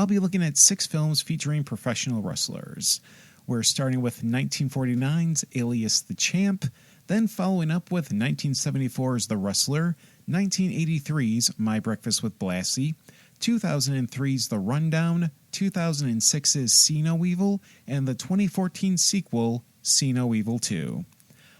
I'll be looking at 6 films featuring professional wrestlers. We're starting with 1949's Alias the Champ, then following up with 1974's The Wrestler, 1983's My Breakfast with Blassie, 2003's The Rundown, 2006's See No Evil, and the 2014 sequel, See No Evil 2.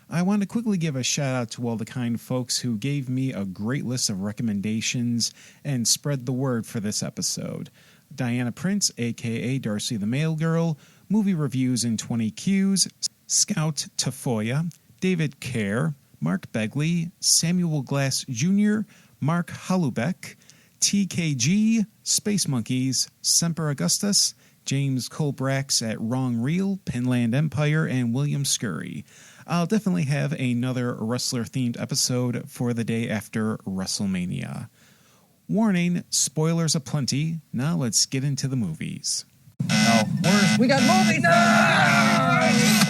I want to quickly give a shout out to all the kind folks who gave me a great list of recommendations and spread the word for this episode. Diana Prince, aka Darcy the Mail Girl, Movie Reviews in 20 Qs, Scout Tafoya, David Kerr, Mark Begley, Samuel Glass Jr., Mark Holubeck, TKG, Space Monkeys, Semper Augustus, James Colbrax at Wrong Reel, Pinland Empire, and William Scurry. I'll definitely have another wrestler-themed episode for the day after Wrestlemania. Warning, spoilers aplenty. Now let's get into the movies. No, we got movie night!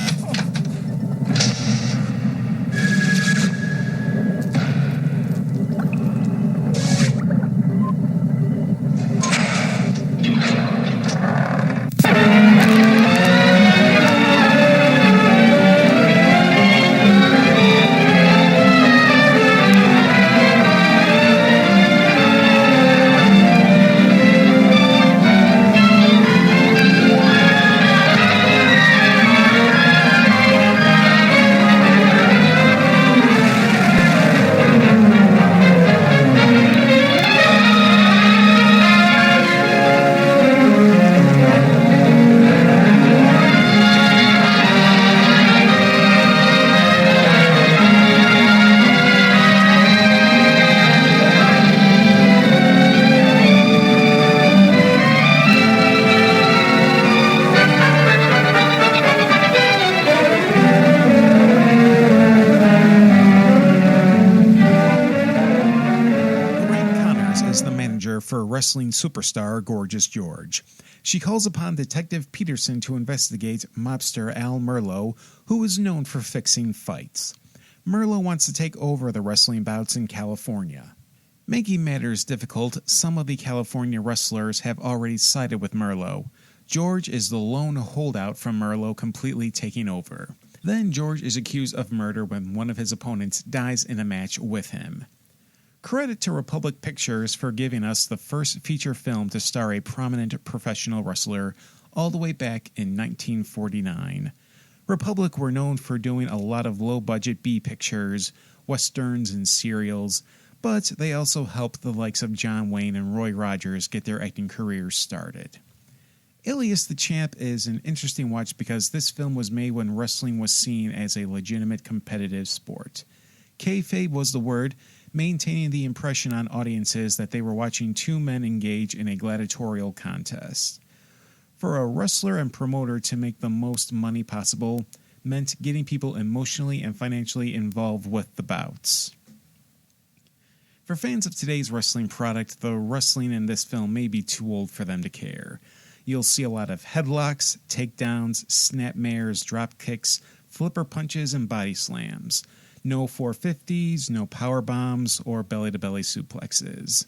For wrestling superstar Gorgeous George. She calls upon Detective Peterson to investigate mobster Al Merlo, who is known for fixing fights. Merlo wants to take over the wrestling bouts in California. Making matters difficult, some of the California wrestlers have already sided with Merlo. George is the lone holdout from Merlo completely taking over. Then George is accused of murder when one of his opponents dies in a match with him. Credit to Republic Pictures for giving us the first feature film to star a prominent professional wrestler all the way back in 1949. Republic were known for doing a lot of low-budget B pictures, westerns, and serials, but they also helped the likes of John Wayne and Roy Rogers get their acting careers started. Alias the Champ is an interesting watch because this film was made when wrestling was seen as a legitimate competitive sport. Kayfabe was the word, maintaining the impression on audiences that they were watching two men engage in a gladiatorial contest. For a wrestler and promoter to make the most money possible meant getting people emotionally and financially involved with the bouts. For fans of today's wrestling product, the wrestling in this film may be too old for them to care. You'll see a lot of headlocks, takedowns, snapmares, drop kicks, flipper punches, and body slams. No 450s, no power bombs, or belly-to-belly suplexes.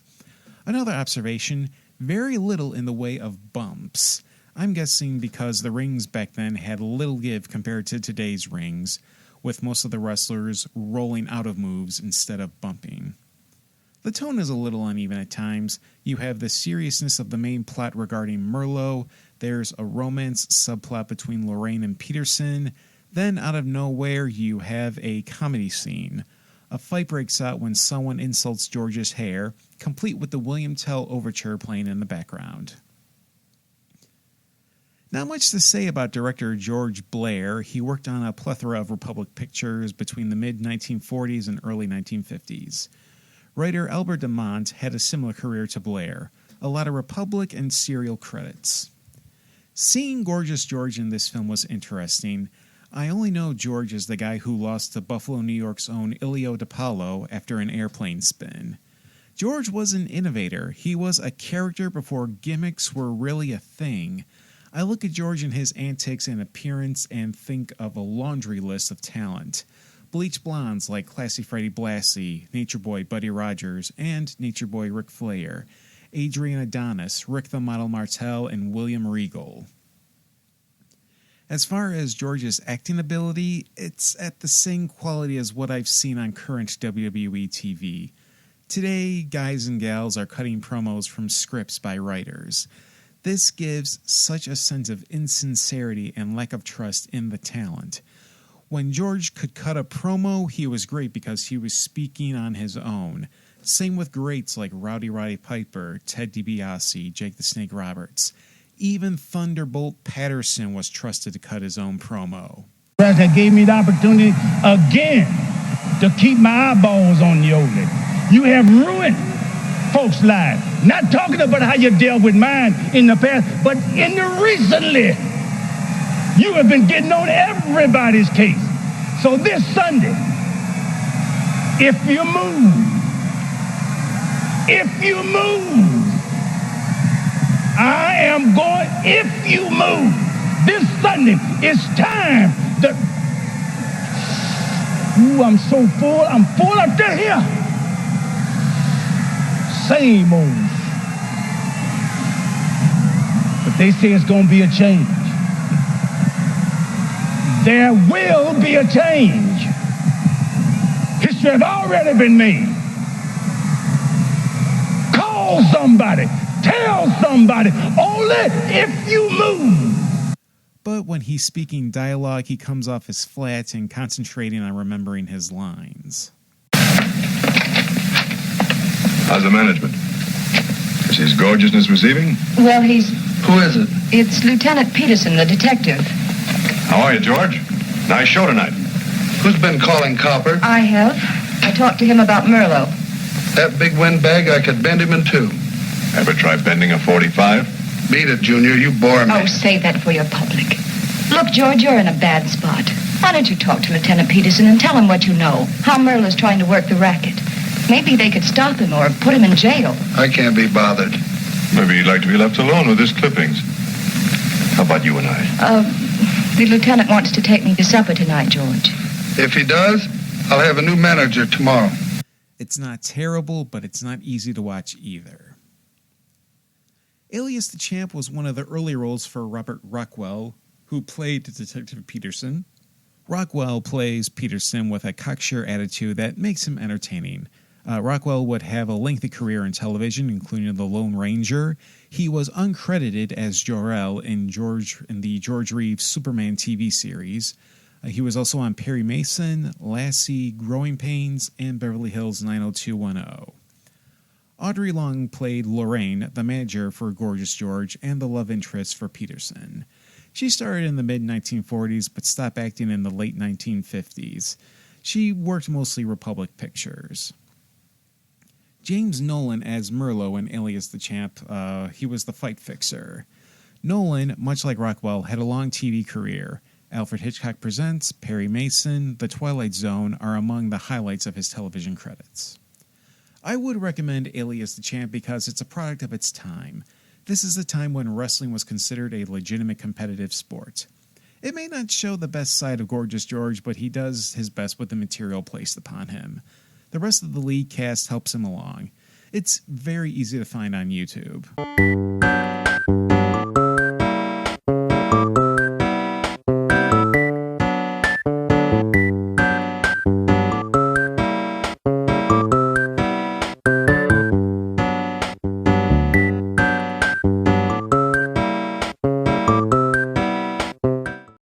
Another observation, very little in the way of bumps. I'm guessing because the rings back then had little give compared to today's rings, with most of the wrestlers rolling out of moves instead of bumping. The tone is a little uneven at times. You have the seriousness of the main plot regarding Merlo, there's a romance subplot between Lorraine and Peterson, then, out of nowhere, you have a comedy scene. A fight breaks out when someone insults George's hair, complete with the William Tell overture playing in the background. Not much to say about director George Blair. He worked on a plethora of Republic pictures between the mid-1940s and early 1950s. Writer Albert DeMont had a similar career to Blair, a lot of Republic and serial credits. Seeing Gorgeous George in this film was interesting. I only know George as the guy who lost to Buffalo, New York's own Ilio DiPaolo after an airplane spin. George was an innovator. He was a character before gimmicks were really a thing. I look at George and his antics and appearance and think of a laundry list of talent. Bleach blondes like Classy Freddie Blassie, Nature Boy Buddy Rogers, and Nature Boy Ric Flair. Adrian Adonis, Rick the Model Martel, and William Regal. As far as George's acting ability, it's at the same quality as what I've seen on current WWE TV. Today, guys and gals are cutting promos from scripts by writers. This gives such a sense of insincerity and lack of trust in the talent. When George could cut a promo, he was great because he was speaking on his own. Same with greats like Rowdy Roddy Piper, Ted DiBiase, Jake the Snake Roberts. Even Thunderbolt Patterson was trusted to cut his own promo. That gave me the opportunity again to keep my eyeballs on the old lady. You have ruined folks' lives. Not talking about how you dealt with mine in the past, but in the recently. You have been getting on everybody's case. So this Sunday, if you move, I am going, if you move, this Sunday, it's time to, I'm so full, I'm full up to here. Same old. But they say it's going to be a change. There will be a change. History has already been made. Call somebody. Tell somebody. Only if you move. But when he's speaking dialogue, he comes off as flat and concentrating on remembering his lines. How's the management? Is His Gorgeousness receiving? Well, he's... Who is it? It's Lieutenant Peterson, the detective. How are you, George? Nice show tonight. Who's been calling Copper? I have. I talked to him about Merlo. That big windbag, I could bend him in two. Ever try bending a 45? Beat it, Junior. You bore me. Oh, save that for your public. Look, George, you're in a bad spot. Why don't you talk to Lieutenant Peterson and tell him what you know? How Merlo's trying to work the racket. Maybe they could stop him or put him in jail. I can't be bothered. Maybe you'd like to be left alone with his clippings. How about you and I? The lieutenant wants to take me to supper tonight, George. If he does, I'll have a new manager tomorrow. It's not terrible, but it's not easy to watch either. Alias the Champ was one of the early roles for Robert Rockwell, who played Detective Peterson. Rockwell plays Peterson with a cocksure attitude that makes him entertaining. Rockwell would have a lengthy career in television, including The Lone Ranger. He was uncredited as Jor-El in the George Reeves Superman TV series. He was also on Perry Mason, Lassie, Growing Pains, and Beverly Hills 90210. Audrey Long played Lorraine, the manager for Gorgeous George, and the love interest for Peterson. She started in the mid-1940s, but stopped acting in the late 1950s. She worked mostly Republic Pictures. James Nolan as Merlo in Alias the Champ, he was the fight fixer. Nolan, much like Rockwell, had a long TV career. Alfred Hitchcock Presents, Perry Mason, The Twilight Zone are among the highlights of his television credits. I would recommend Alias the Champ because it's a product of its time. This is a time when wrestling was considered a legitimate competitive sport. It may not show the best side of Gorgeous George, but he does his best with the material placed upon him. The rest of the lead cast helps him along. It's very easy to find on YouTube.